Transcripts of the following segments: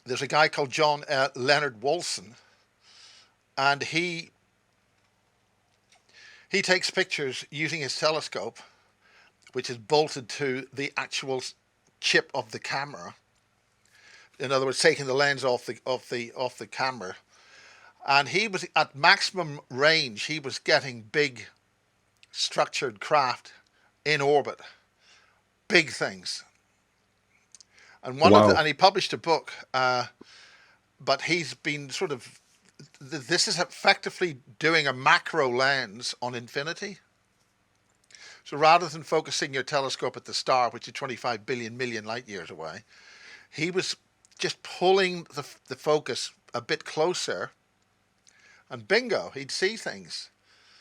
there's a guy called John Leonard Wolfson, and he takes pictures using his telescope, which is bolted to the actual chip of the camera. In other words, taking the lens off the camera. And he was at maximum range. He was getting big structured craft in orbit, big things. And Wow. and he published a book, but he's been sort of, this is effectively doing a macro lens on infinity. So rather than focusing your telescope at the star, which is 25 billion million light years away, he was just pulling the focus a bit closer, and bingo, he'd see things.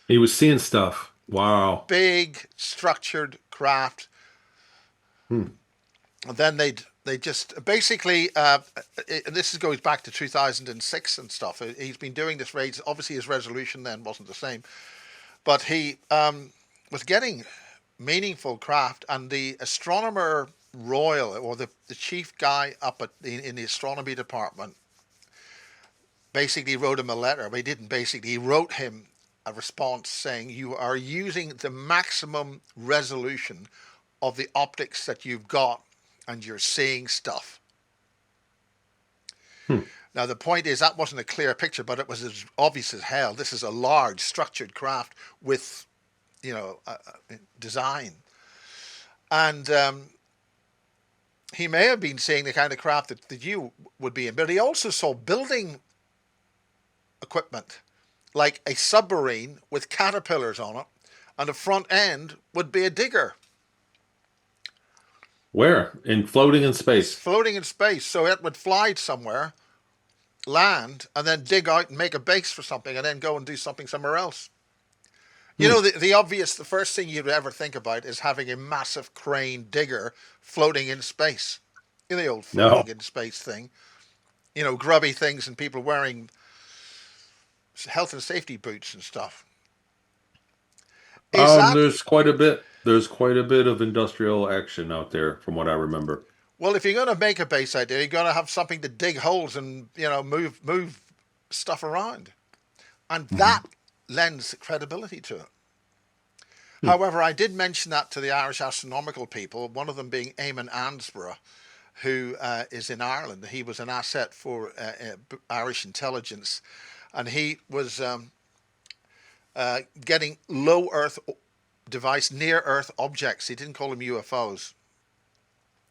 He was seeing stuff. Wow. Big structured craft. Hmm. And then they just basically, this goes back to 2006 and stuff. He's been doing this race. Obviously, his resolution then wasn't the same, but he was getting meaningful craft. And the astronomer royal, or the chief guy up in the astronomy department, basically wrote him a letter. But he didn't basically. He wrote him a response saying, "You are using the maximum resolution of the optics that you've got, and you're seeing stuff." Hmm. Now, the point is that wasn't a clear picture, but it was as obvious as hell. This is a large structured craft with, design. And he may have been seeing the kind of craft that you would be in, but he also saw building equipment, like a submarine with caterpillars on it, and the front end would be a digger. Where? In floating in space. Floating in space, so it would fly somewhere, land, and then dig out and make a base for something, and then go and do something somewhere else. You Hmm. know, the first thing you'd ever think about is having a massive crane digger floating in space. You know, the old No. floating in space thing. You know, grubby things and people wearing health and safety boots and stuff. Is that, There's quite a bit. There's quite a bit of industrial action out there, from what I remember. well, if you're going to make a base idea, you're going to have something to dig holes and, move stuff around. And Mhm. that lends credibility to it. Hmm. However, I did mention that to the Irish astronomical people, one of them being Eamon Ansborough, who is in Ireland. He was an asset for Irish intelligence, and he was getting low Earth device, near Earth objects. He didn't call them UFOs.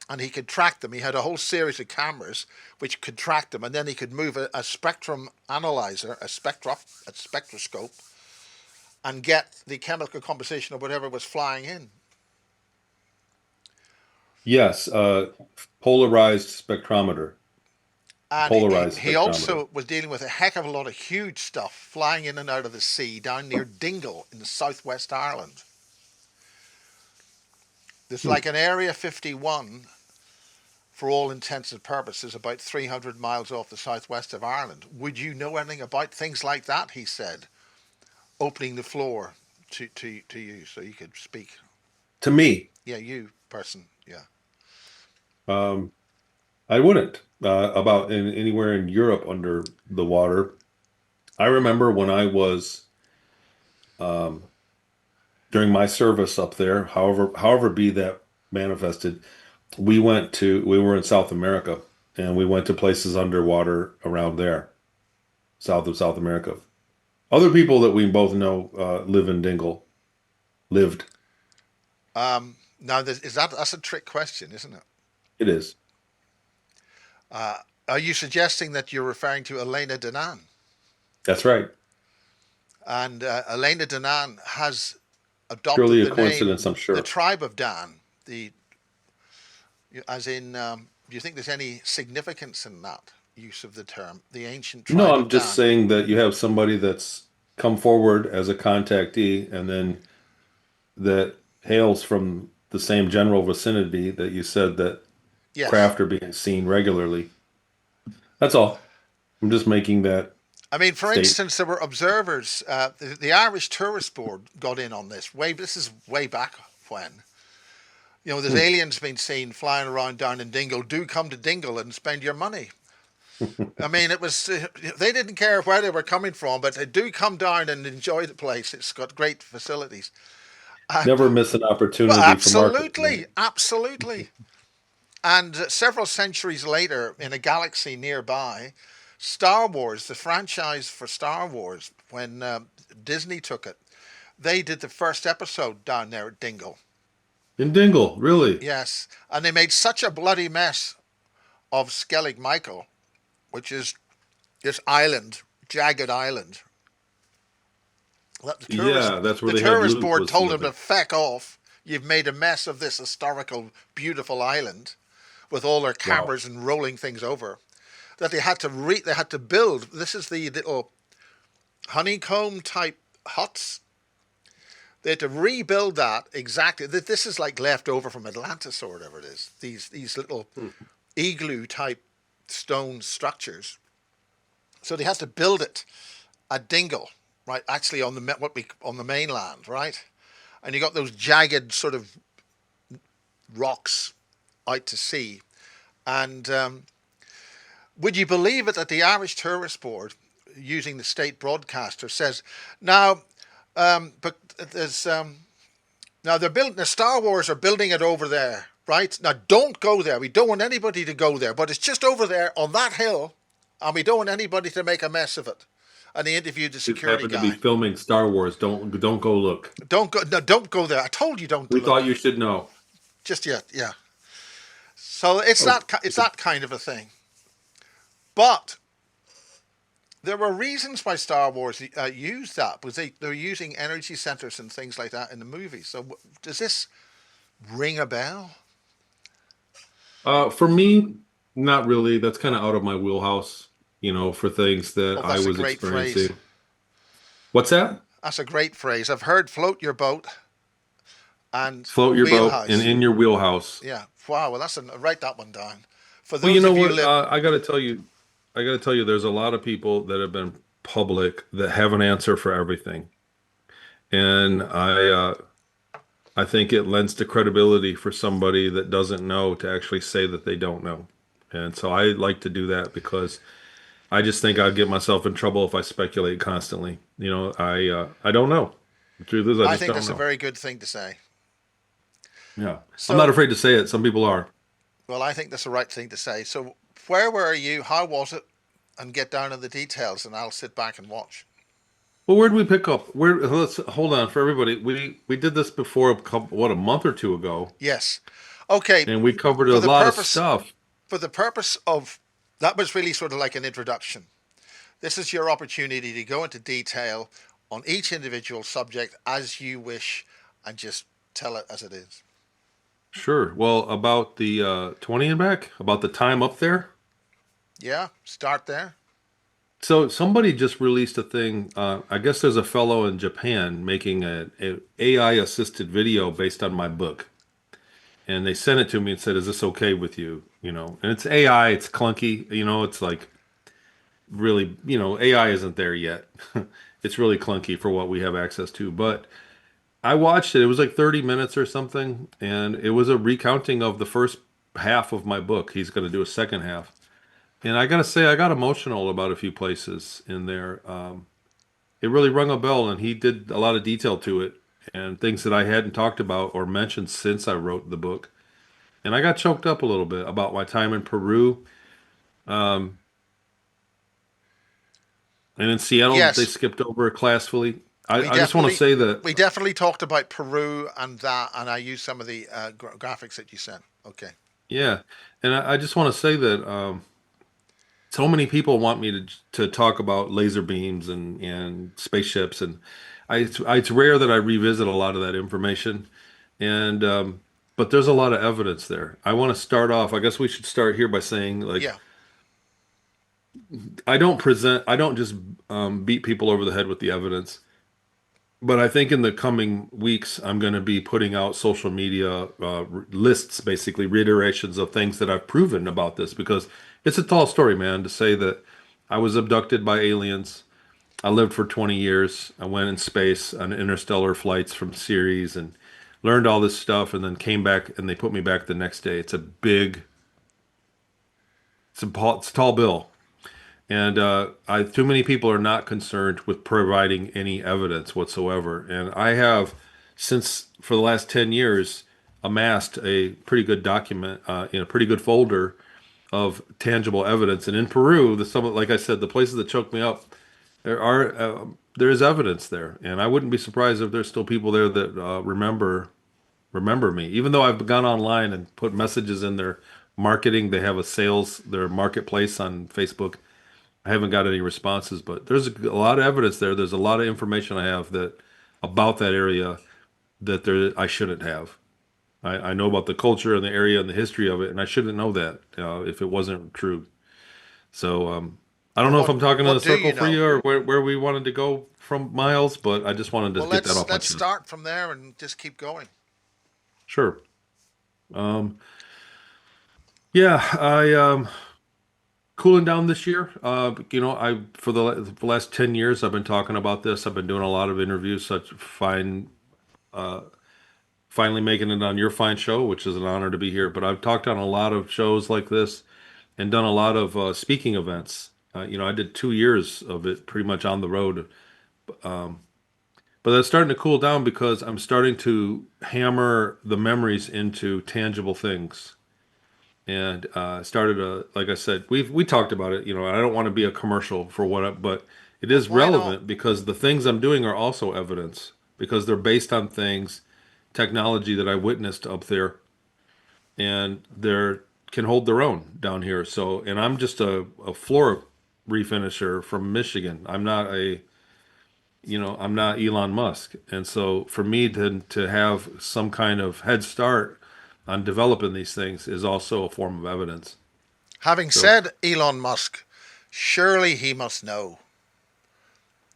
And he could track them. He had a whole series of cameras which could track them, and then he could move a spectrum analyzer, a spectroscope, and get the chemical composition of whatever was flying in. Yes, polarized spectrometer. And Polarized he spectrometer. also was dealing with a heck of a lot of huge stuff flying in and out of the sea down near Dingle in southwest Ireland. There's Hmm. like an Area 51, for all intents and purposes, about 300 miles off the southwest of Ireland. Would you know anything about things like that? He said, opening the floor to you so you could speak. To me, Yeah, you person. Yeah. um, I wouldn't. About anywhere in Europe under the water. I remember when I was um, during my service up there, however be that manifested, we were in South America and we went to places underwater around there, south of South America. Other people that we both know live in Dingle, lived. Now, that's a trick question, isn't it? It is. Uh, are you suggesting that you're referring to Elena Danan? That's right. And Elena Danan has adopted Purely a the name coincidence, I'm the sure. tribe of Dan. The as in, do you think there's any significance in that use of the term, the ancient No, tribe I'm of just Dan? saying that you have somebody that's come forward as a contactee and then that hails from the same general vicinity that you said that Yes. craft are being seen regularly. That's all. I'm just making that I mean, for state. instance, there were observers. The Irish Tourist Board got in on this. This is way back when. You know, there's Hmm. aliens being seen flying around down in Dingle. Do come to Dingle and spend your money. I mean, it was they didn't care where they were coming from, but they do come down and enjoy the place. It's got great facilities, and Never miss an well, opportunity for marketing, absolutely, right? absolutely. And several centuries later, in a galaxy nearby, Star Wars, the franchise for Star Wars, when Disney took it, they did the first episode down there at Dingle. In Dingle, really? Yes, and they made such a bloody mess of Skellig Michael, which is this island, jagged island, that Yeah, that's where the they had tourist Luke board was told him to living. feck off. You've made a mess of this historical, beautiful island with all their Wow. cameras and rolling things over. That they had to build. This is the little honeycomb type huts. They had to rebuild that exactly. This is like left over from Atlantis or whatever it is. These little Hmm. igloo type stone structures. So they had to build it at Dingle, right? Actually on the on the mainland, right? And you got those jagged sort of rocks out to sea. And would you believe it that the Irish Tourist Board, using the state broadcaster, says now, but there's now they're building the Star Wars are building it over there, right? Now don't go there. We don't want anybody to go there, but it's just over there on that hill, and we don't want anybody to make a mess of it. And they interviewed the Just security happened to be guy. filming Star Wars. Don't go look. Don't go. No, don't go there. I told you don't We look. thought you should know. Just yet, yeah. So it's Oh, it's that kind of a thing. But there were reasons why Star Wars used that because they were using energy centers and things like that in the movie. So does this ring a bell? for me, not really. That's kind of out of my wheelhouse, for things that Oh, I that's a was great phrase. experiencing. What's that? That's a great phrase. I've heard float your boat and Float your boat and wheelhouse. in your wheelhouse. Yeah. Wow. Well, write that one down. For Well, you those know of you what? live, I got to tell you, there's a lot of people that have been public that have an answer for everything, and I think it lends to credibility for somebody that doesn't know to actually say that they don't know. And so I like to do that because I just think I'd get myself in trouble if I speculate constantly. I don't know. The truth is, I I just think don't that's a know. very good thing to say. Yeah. I'm not So, afraid to say it. Some people are. well, I think that's the right thing to say. So, where were you? How was it? And get down in the details, and I'll sit back and watch. Well, where did we pick up? Let's hold on for everybody. We did this before a month or two ago, Yes. Okay. and we covered For a the lot of purpose stuff. for the purpose of that was really sort of like an introduction. This is your opportunity to go into detail on each individual subject as you wish, and just tell it as it is. Sure. Well, about the 20 and back, about the time up there. Yeah. Start there. So somebody just released a thing. I guess there's a fellow in Japan making a AI assisted video based on my book, and they sent it to me and said, "Is this okay with you?" And it's AI. It's clunky. It's like really, AI isn't there yet. It's really clunky for what we have access to. But I watched it. It was like 30 minutes or something, and it was a recounting of the first half of my book. He's going to do a second half. And I gotta say, I got emotional about a few places in there. It really rung a bell, and he did a lot of detail to it and things that I hadn't talked about or mentioned since I wrote the book. And I got choked up a little bit about my time in Peru. Um, and in Seattle, they Yes. skipped over it classfully. We I just want to definitely say that, we definitely talked about Peru and that, and I used some of the graphics that you sent. Okay. yeah. And I just want to say that so many people want me to talk about laser beams and spaceships, and it's rare that I revisit a lot of that information. And but there's a lot of evidence there. I want to start off. I guess we should start here by saying, like, Yeah. I don't just beat people over the head with the evidence. But I think in the coming weeks, I'm going to be putting out social media lists, basically reiterations of things that I've proven about this, because it's a tall story, man, to say that I was abducted by aliens. I lived for 20 years. I went in space on interstellar flights from Ceres and learned all this stuff, and then came back and they put me back the next day. It's a tall bill. And too many people are not concerned with providing any evidence whatsoever. And I have, since for the last 10 years, amassed a pretty good document in a pretty good folder of tangible evidence. And in Peru, like I said, the places that choked me up, there is evidence there. And I wouldn't be surprised if there's still people there that remember me. Even though I've gone online and put messages in their marketing, they have their marketplace on Facebook. I haven't got any responses, but there's a lot of evidence there. There's a lot of information I have that about that area that I shouldn't have. I know about the culture and the area and the history of it, and I shouldn't know that if it wasn't true. So I don't Well, know if I'm talking in a what do circle you for know? you or where we wanted to go from Miles, but I just wanted to Well, get that off my let's chest. start from there and just keep going. Sure. Um, yeah, I cooling down this year. I for the last 10 years I've been talking about this. I've been doing a lot of interviews, uh, finally making it on your fine show, which is an honor to be here. But I've talked on a lot of shows like this and done a lot of speaking events. I did 2 years of it pretty much on the road. Um, but that's starting to cool down because I'm starting to hammer the memories into tangible things. And started like I said, we talked about it. I don't want to be a commercial for but it Well, is why not? relevant because the things I'm doing are also evidence because they're based on technology that I witnessed up there, and they're can hold their own down here. So, and I'm just a floor refinisher from Michigan. I'm not Elon Musk. And so for me to have some kind of head start on developing these things is also a form of evidence. Having So said Elon Musk, surely he must know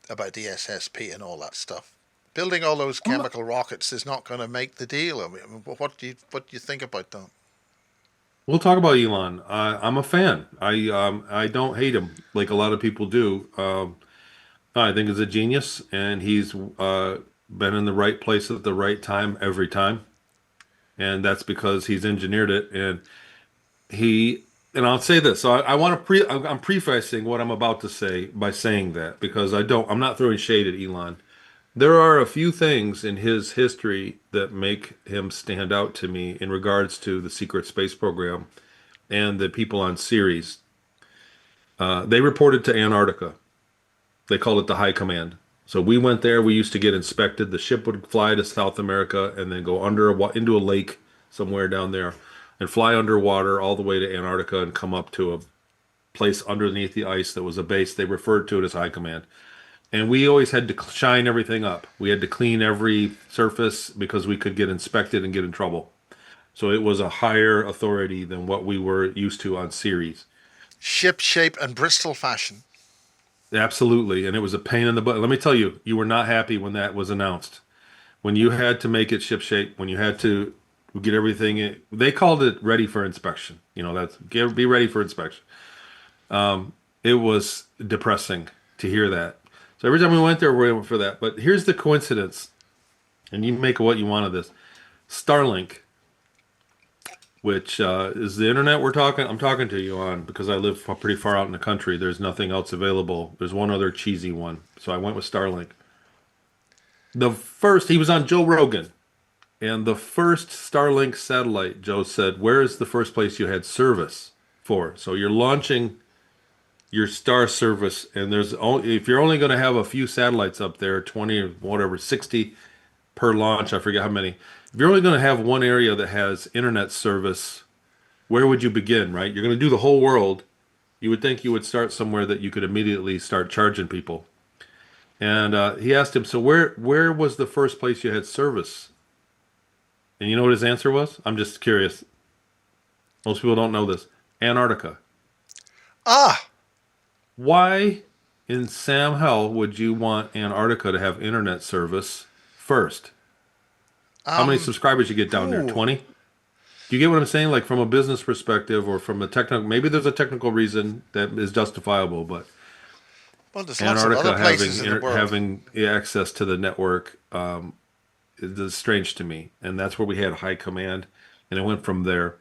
about the SSP and all that stuff. Building all those I'm not, chemical rockets is not going to make the deal. I mean, what do you think about that? we'll talk about Elon. I'm a fan. I don't hate him like a lot of people do. I think he's a genius, and he's been in the right place at the right time every time, and that's because he's engineered it. He and I'll say this. So I want to I'm prefacing what I'm about to say by saying that because I'm not throwing shade at Elon. There are a few things in his history that make him stand out to me in regards to the secret space program and the people on Ceres. They reported to Antarctica. They called it the High Command. So we went there. We used to get inspected. The ship would fly to South America and then go into a lake somewhere down there and fly underwater all the way to Antarctica and come up to a place underneath the ice that was a base. They referred to it as High Command. And we always had to shine everything up. We had to clean every surface because we could get inspected and get in trouble. So it was a higher authority than what we were used to on Ceres. Ship shape and Bristol fashion. Absolutely. And it was a pain in the butt. Let me tell you, you were not happy when that was announced. When you had to make it ship shape, when you had to get everything in, they called it ready for inspection. Be ready for inspection. It was depressing to hear that. So every time we went there, we went for that. But here's the coincidence, and you make what you want of this. Starlink, which is the internet I'm talking to you on because I live pretty far out in the country. There's nothing else available. There's one other cheesy one. So I went with Starlink. He was on Joe Rogan, and the first Starlink satellite, Joe said, where is the first place you had service for? So you're launching your star service, and if you're only going to have a few satellites up there, 20 or whatever, 60 per launch, I forget how many. If you're only going to have one area that has internet service, where would you begin, right? You're going to do the whole world. You would think you would start somewhere that you could immediately start charging people. And he asked him, so where was the first place you had service? And you know what his answer was? I'm just curious. Most people don't know this. Antarctica. Ah, Why in Sam Hell would you want Antarctica to have internet service first? How many um, subscribers you get down there? ooh. 20? Do you get what I'm saying? Like from a business perspective or from a technical, maybe there's a technical reason that is justifiable, but Well, there's lots of other Antarctica places in the world. having access to the network is strange to me. And that's where we had high command, and it went from there.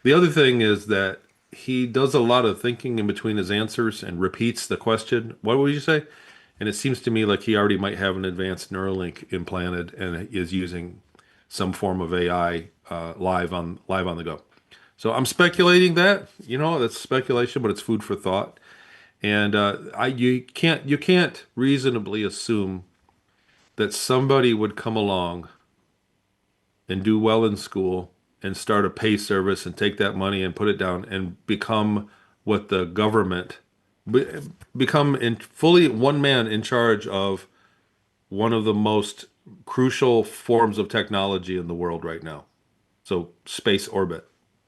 The other thing is that he does a lot of thinking in between his answers and repeats the question. What would you say? And it seems to me like he already might have an advanced Neuralink implanted and is using some form of AI live on the go. So I'm speculating that, that's speculation, but it's food for thought. And you can't reasonably assume that somebody would come along and do well in school and start a pay service and take that money and put it down and become what the government be, become in fully one man in charge of one of the most crucial forms of technology in the world right now. So space orbit.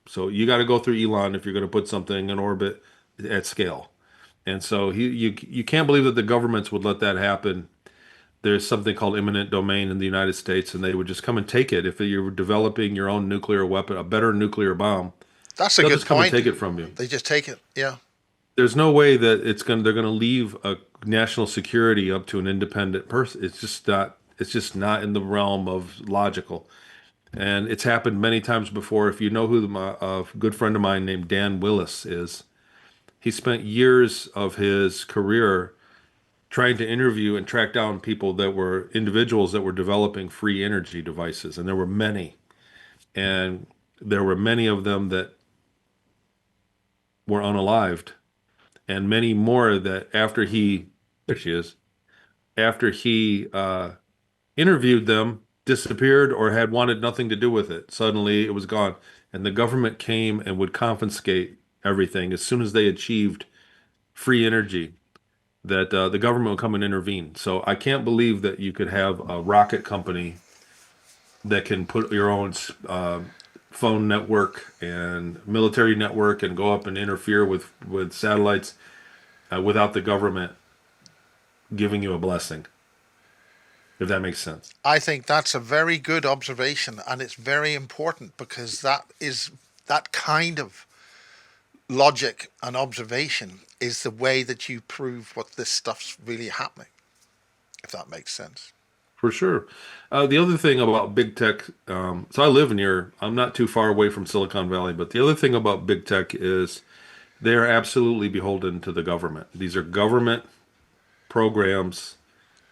So you got to go through Elon if you're going to put something in orbit at scale. And so you can't believe that the governments would let that happen. There's something called eminent domain in the United States, and they would just come and take it. If you're developing your own nuclear weapon, a better nuclear bomb, That's a they'll good just come and point. take it from you. They just take it. Yeah. There's no way that they're going to leave a national security up to an independent person. It's just not in the realm of logical. And it's happened many times before. If you know who a good friend of mine named Dan Willis is, he spent years of his career trying to interview and track down people that were individuals that were developing free energy devices, and there were many, and there were many of them that were unalived, and many more that there she is, after he interviewed them, disappeared or had wanted nothing to do with it. Suddenly, it was gone, and the government came and would confiscate everything as soon as they achieved free energy. That the government will come and intervene. So I can't believe that you could have a rocket company that can put your own phone network and military network and go up and interfere with satellites without the government giving you a blessing, if that makes sense. I think that's a very good observation, and it's very important because that kind of logic and observation is the way that you prove what this stuff's really happening, if that makes sense. For sure. The other thing about big tech, so I'm not too far away from Silicon Valley, but the other thing about big tech is they are absolutely beholden to the government. These are government programs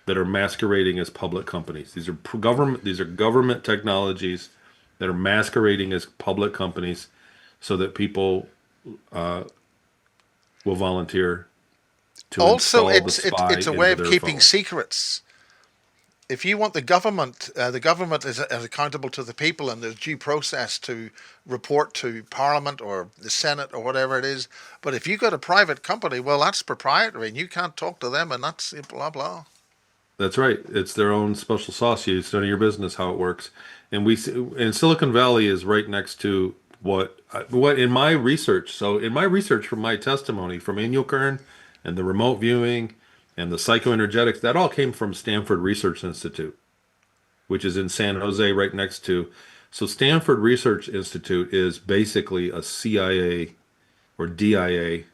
that are masquerading as public companies. These are government technologies that are masquerading as public companies so that people uh, will volunteer to Also, install the it's spy it's a way into of their keeping phone. secrets. If you want the government is accountable to the people, and there's due process to report to Parliament or the Senate or whatever it is. But if you got a private company, well, that's proprietary, and you can't talk to them, and that's blah blah. That's right. It's their own special sauce. It's none of your business how it works. And Silicon Valley is right next to what in my research. So in my research from my testimony from Annual Kern and the remote viewing and the psychoenergetics, that all came from Stanford Research Institute, which is in San Jose, right next to. So Stanford Research Institute is basically a CIA or DIA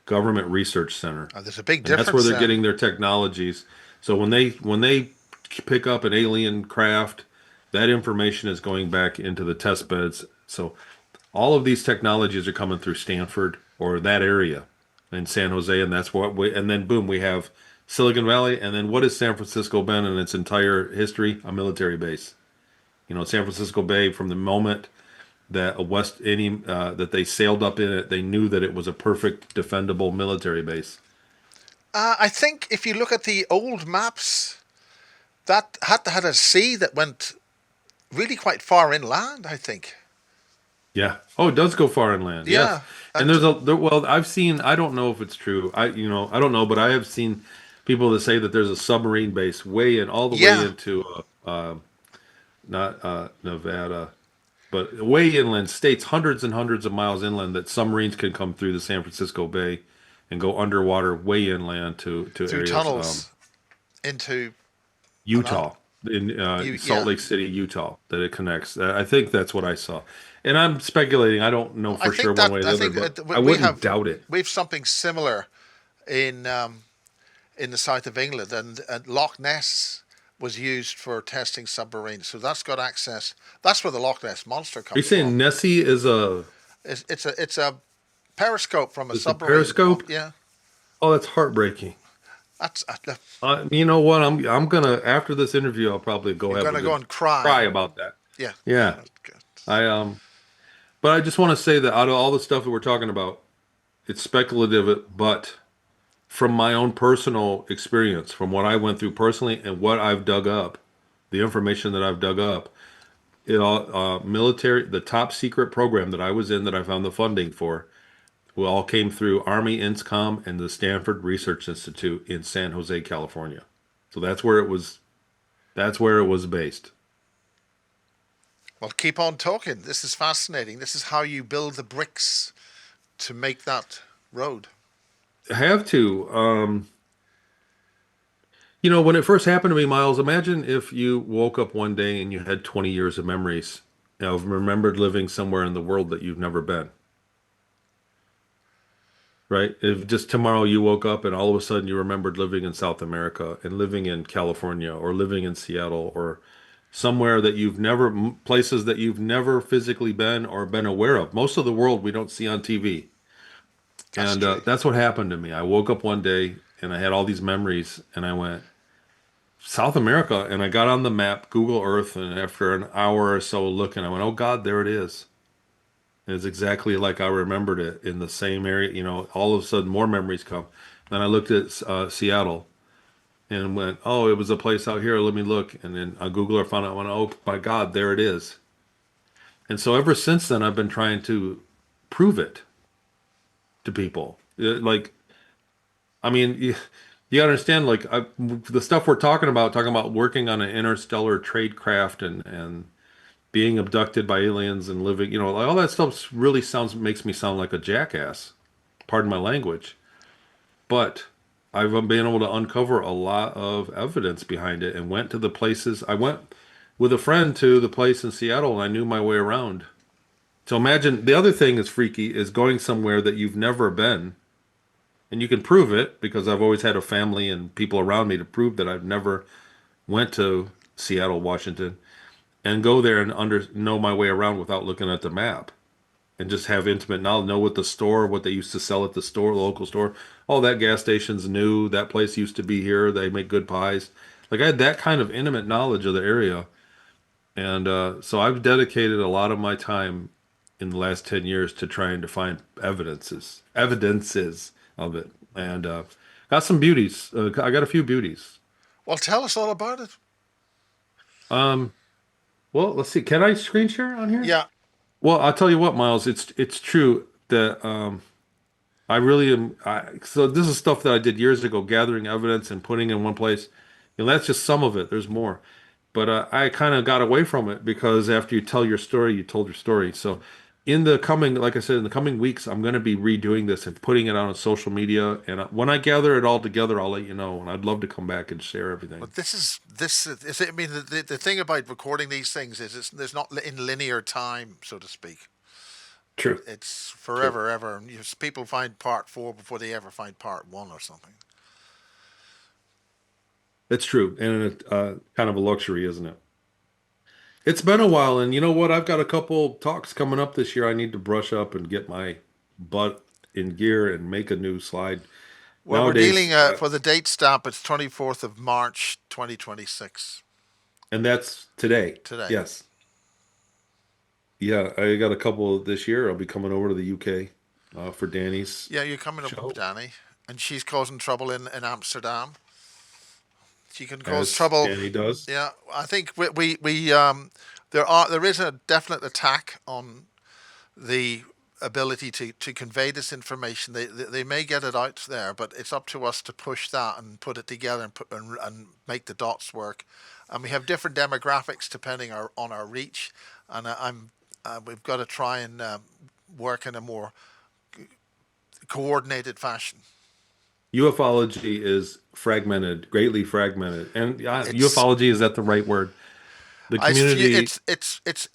government research center, There's a big and that's where difference they're then. getting their technologies. So when they pick up an alien craft, that information is going back into the test beds. So all of these technologies are coming through Stanford or that area in San Jose, and and then boom, we have Silicon Valley, and then what has San Francisco been in its entire history? A military base. San Francisco Bay, from the moment that that they sailed up in it, they knew that it was a perfect defendable military base. I think if you look at the old maps, that had a sea that went really quite far inland, I think. Yeah. Oh, it does go far inland. Yes. Yeah, And and well, I've seen, I don't know if it's true. I don't know, but I have seen people that say that there's a submarine base all the way yeah. into, not Nevada, but way inland states, hundreds and hundreds of miles inland, that submarines can come through the San Francisco Bay and go underwater way inland to Through areas, tunnels into another. Utah, in Salt Yeah. Lake City, Utah, that it connects. I think that's what I saw. And I'm speculating. I don't know I for sure think one that way or the I other, think but I we wouldn't have doubt it. something similar in in the south of England, and Loch Ness was used for testing submarines. So that's got access. That's where the Loch Ness monster Are you comes from. saying Nessie is a It's a periscope from a It's a submarine. periscope. Yeah, Oh, that's heartbreaking. that's. You know what? I'm gonna after this interview, I'll probably go You're have a gonna go good and cry. cry about that. Yeah. Yeah. Okay. I but I just want to say that out of all the stuff that we're talking about, it's speculative, but from my own personal experience, from what I went through personally and what I've dug up, the information that I've dug up, it all military, the top secret program that I was in that I found the funding for, we all came through Army INSCOM and the Stanford Research Institute in San Jose, California. So that's where it was. That's where it was based. Well, keep on talking. This is fascinating. This is how you build the bricks to make that road. Have to. You know, when it first happened to me, Miles, imagine if you woke up one day and you had 20 years of memories of remembered living somewhere in the world that you've never been, right? If just tomorrow you woke up and all of a sudden you remembered living in South America and living in California or living in Seattle or somewhere that you've never, places that you've never physically been or been aware of. Most of the world we don't see on TV. That's And true. that's what happened to me. I woke up one day and I had all these memories and I went, South America, and I got on the map, Google Earth, and after an hour or so looking, I went, "Oh God, there it is." And it's exactly like I remembered it in the same area. You know, all of a sudden, more memories come. Then I looked at Seattle and went, "Oh, it was a place out here. Let me look." And then on Google Earth, found out, went, "Oh my God, there it is." And so ever since then, I've been trying to prove it to people. Like, I mean, you understand, like the stuff we're talking about working on an interstellar trade craft and being abducted by aliens and living, you know, like all that stuff really sounds makes me sound like a jackass. Pardon my language. But I've been able to uncover a lot of evidence behind it and went to the places. I went with a friend to the place in Seattle and I knew my way around. So imagine the other thing is freaky is going somewhere that you've never been. And you can prove it because I've always had a family and people around me to prove that I've never went to Seattle, Washington, and go there and know my way around without looking at the map and just have intimate knowledge, know what the store, what they used to sell at the store, the local store. Oh, that gas station's new. That place used to be here. They make good pies. Like I had that kind of intimate knowledge of the area. And so I've dedicated a lot of my time in the last 10 years to trying to find evidences of it. And got some beauties. I got a few beauties. Well, tell us all about it. Um, well, let's see. Can I screen share on here? Yeah. Well, I'll tell you what, Miles, it's true that I really am. So this is stuff that I did years ago, gathering evidence and putting in one place. And that's just some of it. There's more. But I kind of got away from it because after you tell your story, you told your story. So in the coming, like I said, in the coming weeks, I'm going to be redoing this and putting it on social media. And when I gather it all together, I'll let you know. And I'd love to come back and share everything. But this is. I mean, the thing about recording these things is there's not in linear time, so to speak. True. It's True. forever, ever. People find part four before they ever find part one or something. It's true. And kind of a luxury, isn't it? It's been a while, and you know what? I've got a couple talks coming up this year. I need to brush up and get my butt in gear and make a new slide. Well, we're Nowadays, dealing for the date stamp. It's 24th of March, 2026. and that's today. Today. Yes. Yeah, I got a couple this year. I'll be coming over to the UK for Danny's Yeah, you're coming up with show, Danny, and she's causing trouble in Amsterdam. She can cause as trouble. Danny does. Yeah, I think there is a definite attack on the ability to convey this information. They may get it out there, but it's up to us to push that and put it together and make the dots work. And we have different demographics depending on our reach. And we've got to try and work in a more coordinated fashion. Ufology is fragmented, greatly fragmented, and It's ufology is that the right word? The community.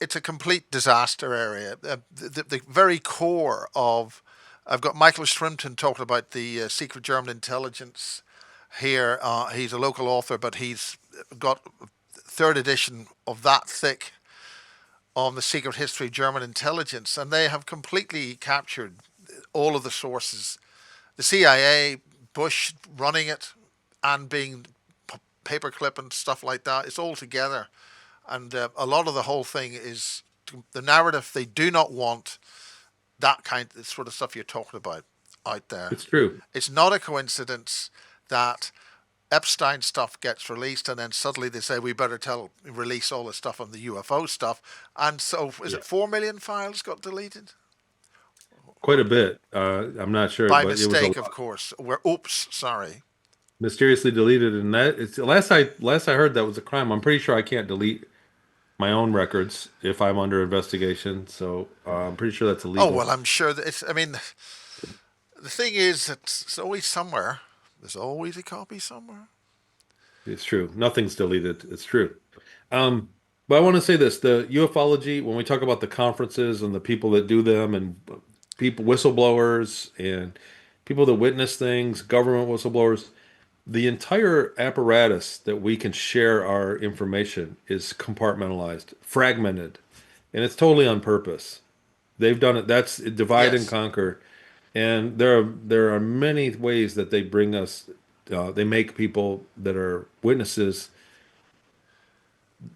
it's a complete disaster area. The very core of I've got Michael Shrimpton talking about the secret German intelligence here. He's a local author, but he's got third edition of that thick on the secret history of German intelligence, and they have completely captured all of the sources, the CIA, Bush running it, and being paperclip and stuff like that. It's all together, and a lot of the whole thing is the narrative. They do not want that kind of sort of stuff you're talking about out there. It's true. It's not a coincidence that Epstein stuff gets released, and then suddenly they say we better release all the stuff on the UFO stuff, and so is Yeah. it 4 million files got deleted Quite a bit. I'm not sure, by but it was a mistake, of lot. course. We're oops, sorry. Mysteriously deleted, and that it's last I heard that was a crime. I'm pretty sure I can't delete my own records if I'm under investigation, so I'm pretty sure that's Oh illegal. well, I'm sure that it's. I mean, the thing is, it's always somewhere. There's always a copy somewhere. It's true. Nothing's deleted. It's true. Um, but I want to say this: the ufology, when we talk about the conferences and the people that do them, and people, whistleblowers, and people that witness things, government whistleblowers, the entire apparatus that we can share our information is compartmentalized, fragmented, and it's totally on purpose. They've done it. That's divide and Yes, conquer. And there are many ways that they bring us. They make people that are witnesses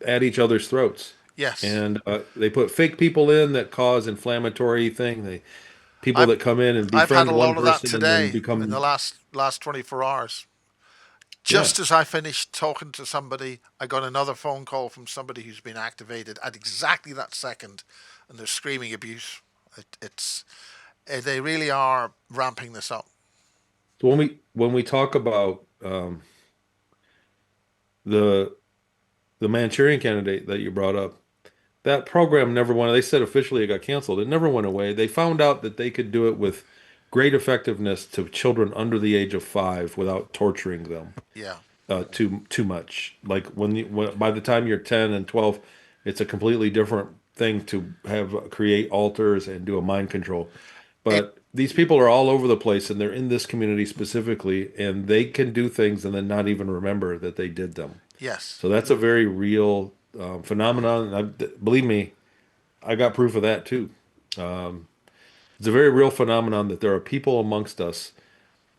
at each other's throats, yes. and they put fake people in that cause inflammatory thing. They people I'm. that come in and I've had befriend a one lot of that person and then today in the become last 24 hours. yeah. Just as I finished talking to somebody, I got another phone call from somebody who's been activated at exactly that second, and they're screaming abuse. It's they really are ramping this up. So when we talk about the the Manchurian candidate that you brought up, that program never went. They said officially it got canceled. It never went away. They found out that they could do it with great effectiveness to children under the age of 5 without torturing them Yeah, too much. Like by the time you're 10 and 12, it's a completely different thing to have create altars and do a mind control. it. But these people are all over the place and they're in this community specifically, and they can do things and then not even remember that they did them. Yes, So that's a very real phenomenon. Believe me, I got proof of that too. It's a very real phenomenon that there are people amongst us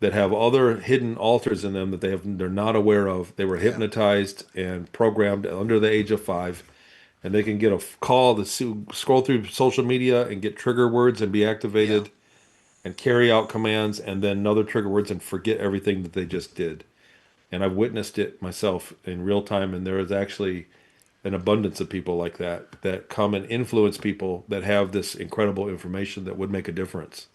that have other hidden alters in them that they're not aware of. They were yeah, hypnotized and programmed under the age of 5, and they can get a call to scroll through social media and get trigger words and be yeah, activated and carry out commands and then another trigger words and forget everything that they just did. And I've witnessed it myself in real time, and there is actually an abundance of people like that that come and influence people that have this incredible information that would make a difference.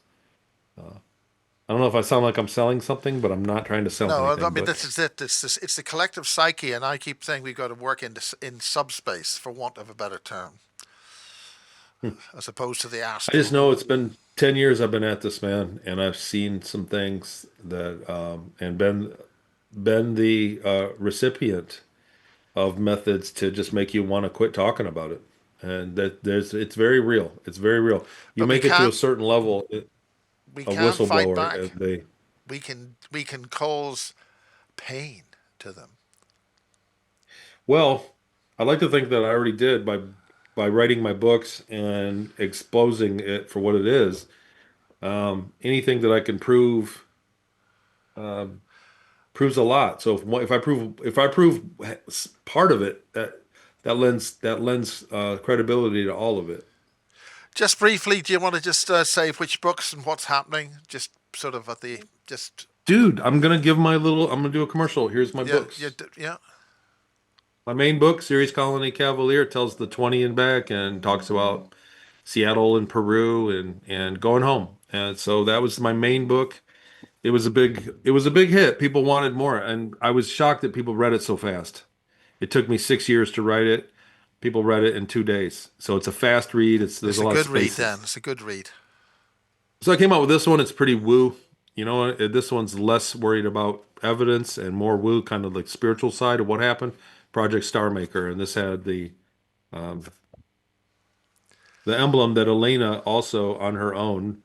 I don't know if I sound like I'm selling something, but I'm not trying to sell no, I anything. mean But this is it. It's the collective psyche, and I keep saying we've got to work in subspace, for want of a better term, as opposed to the I just astral. know it's been 10 years I've been at this, man, and I've seen some things that and been the recipient of methods to just make you want to quit talking about it. And that it's very real. It's very real. You But we make it to a can't certain level we of can't fight whistleblower, and back. We can cause pain to them. well, I like to think that I already did by writing my books and exposing it for what it is. Anything that I can prove um, proves a lot. So if I prove part of it, that lends credibility to all of it. Just briefly, do you want to just say which books and what's happening? Just sort of at the just Dude, I'm gonna do a commercial. Here's my yeah, yeah, books. yeah. My main book, Series Colony Cavalier, tells the 20 and back and talks about Seattle and Peru and going home. And so that was my main book. It was a big hit. People wanted more, and I was shocked that people read it so fast. It took me 6 years to write it. People read it in 2 days. So it's a fast read. There's It's a a lot of good read. Then spaces. it's a good read. So I came out with this one. It's pretty woo. This one's less worried about evidence and more woo, kind of like spiritual side of what happened. Project Star Maker, and this had um, the emblem that Elena also on her own.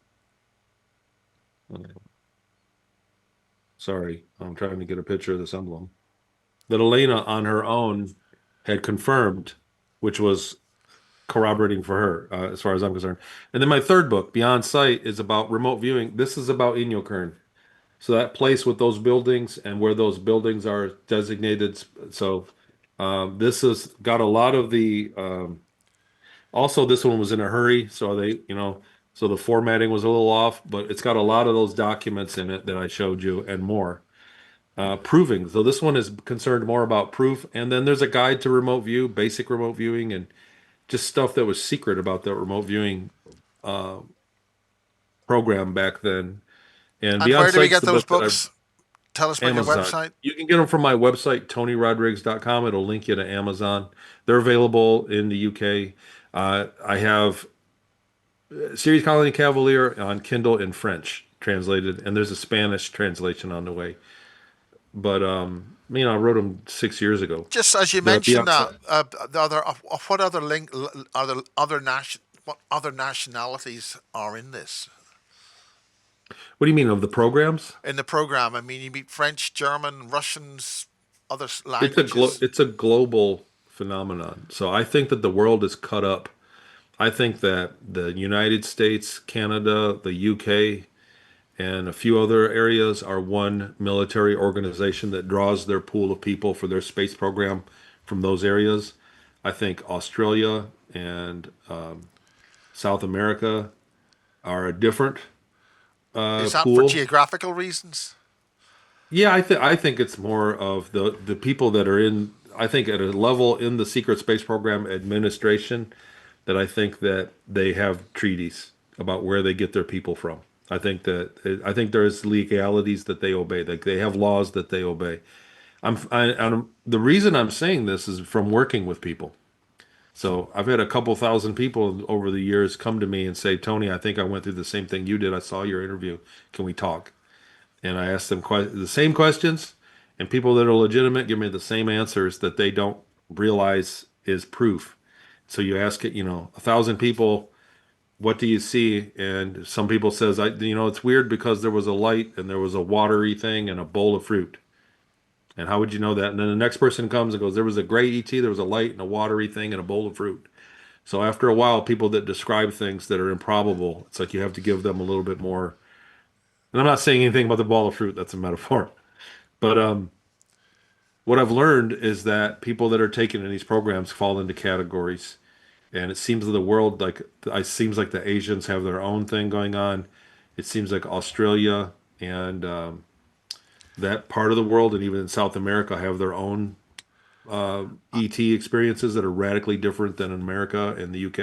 Sorry, I'm trying to get a picture of this emblem that Elena on her own had confirmed, which was corroborating for her, as far as I'm concerned. And then my third book, Beyond Sight, is about remote viewing. This is about Inyokern. So that place with those buildings and where those buildings are designated. So this has got a lot of the. Also, this one was in a hurry, so so the formatting was a little off, but it's got a lot of those documents in it that I showed you and more. Proving. So this one is concerned more about proof, and then there's a guide to remote view, basic remote viewing, and just stuff that was secret about the remote viewing uh, program back then. And And Beyond where do we Sight's get the those book that I've books? Tell us about your Amazon. website. You can get them from my website, TonyRodrigues.com. It'll link you to Amazon. They're available in the UK. I have Series Colony Cavalier on Kindle in French translated, and there's a Spanish translation on the way. But I wrote them 6 years ago. Just as you The mentioned Beyond that, Sight. the other what other link are there other what other nationalities are in this What do you mean of the programs? in the program? I mean, you meet French, German, Russians, other languages. It's a global phenomenon. So I think that the world is cut up. I think that the United States, Canada, the UK, and a few other areas are one military organization that draws their pool of people for their space program from those areas. I think Australia and South America are a different Is that for pool. geographical reasons? Yeah, I think it's more of the people that are in. I think at a level in the secret space program administration that I think that they have treaties about where they get their people from. I think there's legalities that they obey. Like they have laws that they obey. The reason I'm saying this is from working with people. So I've had a couple thousand people over the years come to me and say, Tony, I think I went through the same thing you did. I saw your interview. Can we talk? And I ask them the same questions, and people that are legitimate give me the same answers that they don't realize is proof. So you ask it, 1,000 people, what do you see? And some people says, it's weird because there was a light and there was a watery thing and a bowl of fruit. And how would you know that? And then the next person comes and goes, there was a gray ET, there was a light and a watery thing and a bowl of fruit. So after a while, people that describe things that are improbable, it's like you have to give them a little bit more. And I'm not saying anything about the ball of fruit, that's a metaphor. But what I've learned is that people that are taken in these programs fall into categories. And it seems that the world, like, it seems like the Asians have their own thing going on. It seems like Australia and that part of the world, and even in South America, have their own ET experiences that are radically different than in America and the UK.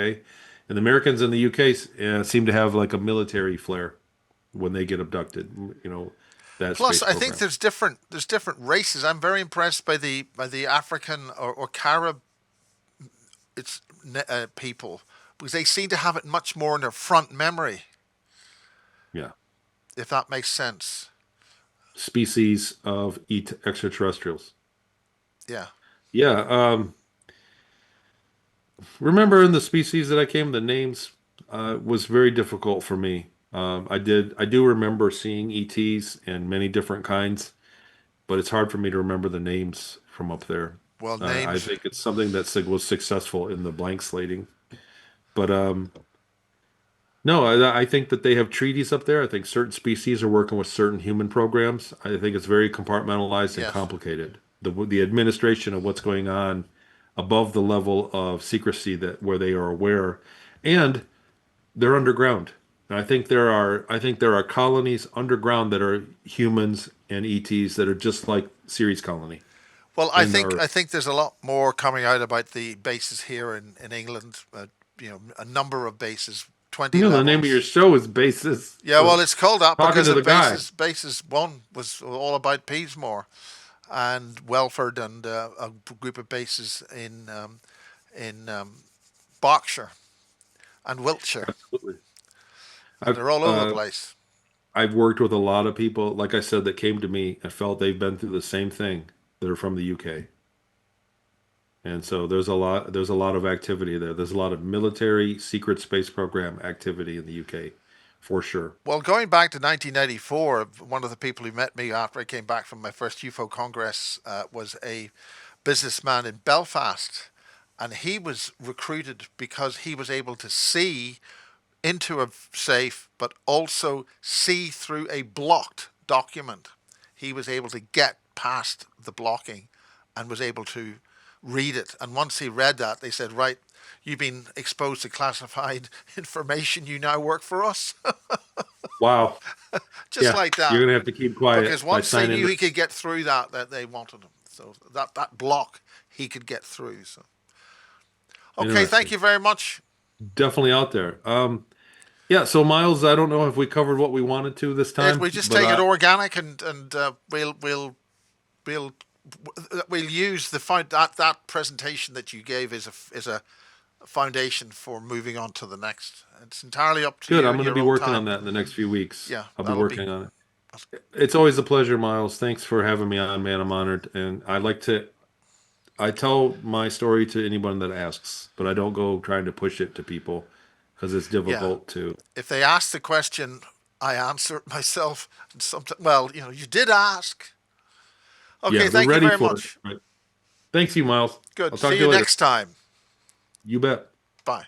And the Americans in the UK seem to have like a military flair when they get abducted. That Plus, space I think program. there's different races. I'm very impressed by the African or Carib people because they seem to have it much more in their front memory, Yeah, if that makes sense. species of extraterrestrials. Yeah. Yeah, remember in the species that I came, the names was very difficult for me. I do remember seeing ETs and many different kinds, but it's hard for me to remember the names from up there. Well, I names. think it's something that was successful in the blank slating. But no, I think that they have treaties up there. I think certain species are working with certain human programs. I think it's very compartmentalized and Yes. complicated. The administration of what's going on above the level of secrecy that where they are aware, and they're underground. And I think there are colonies underground that are humans and ETs that are just like Ceres colony Well, I in the think Earth. I think there's a lot more coming out about the bases here in England. A number of bases, 20 The name of your levels. show is Basis. Yeah, well, So it's called that talking because to the of guy. bases one was all about Peasmore and Welford and a group of bases in Berkshire and Wiltshire, Absolutely. and I've they're all over the place. I've worked with a lot of people, like I said, that came to me and felt they've been through the same thing that are from the UK. And so there's a lot of activity there. There's a lot of military secret space program activity in the UK for sure. Well, going back to 1984, one of the people who met me after I came back from my first UFO Congress was a businessman in Belfast. and he was recruited because he was able to see into a safe, but also see through a blocked document. He was able to get past the blocking and was able to read it. And once he read that, they said, right, you've been exposed to classified information. You now work for us. Wow. Just Yeah, like you're that. gonna have to keep Because quiet by once they signing. knew he could get through that they wanted him. So that block he could get through. So okay, thank Interesting. you very much. Definitely out there. Yeah. So Miles, I don't know if we covered what we wanted to this time, We just but take it organic, and we'll we'll use that presentation that you gave as a foundation for moving on to the next. It's entirely up to good. you I'm and going to your be own working on time. that in the next few weeks. Yeah, I'll be that'll be. working on it. It's always a pleasure, Miles. Thanks for having me on, man. I'm honored, and I tell my story to anyone that asks, but I don't go trying to push it to people because it's Yeah. difficult to. If they ask the question, I answer it myself. And sometimes, well, you did ask. Yeah, Okay, they're thank you ready very for it. much. Right. Thanks, you, Miles. Good. I'll talk See to you you later. next time. You bet. Bye.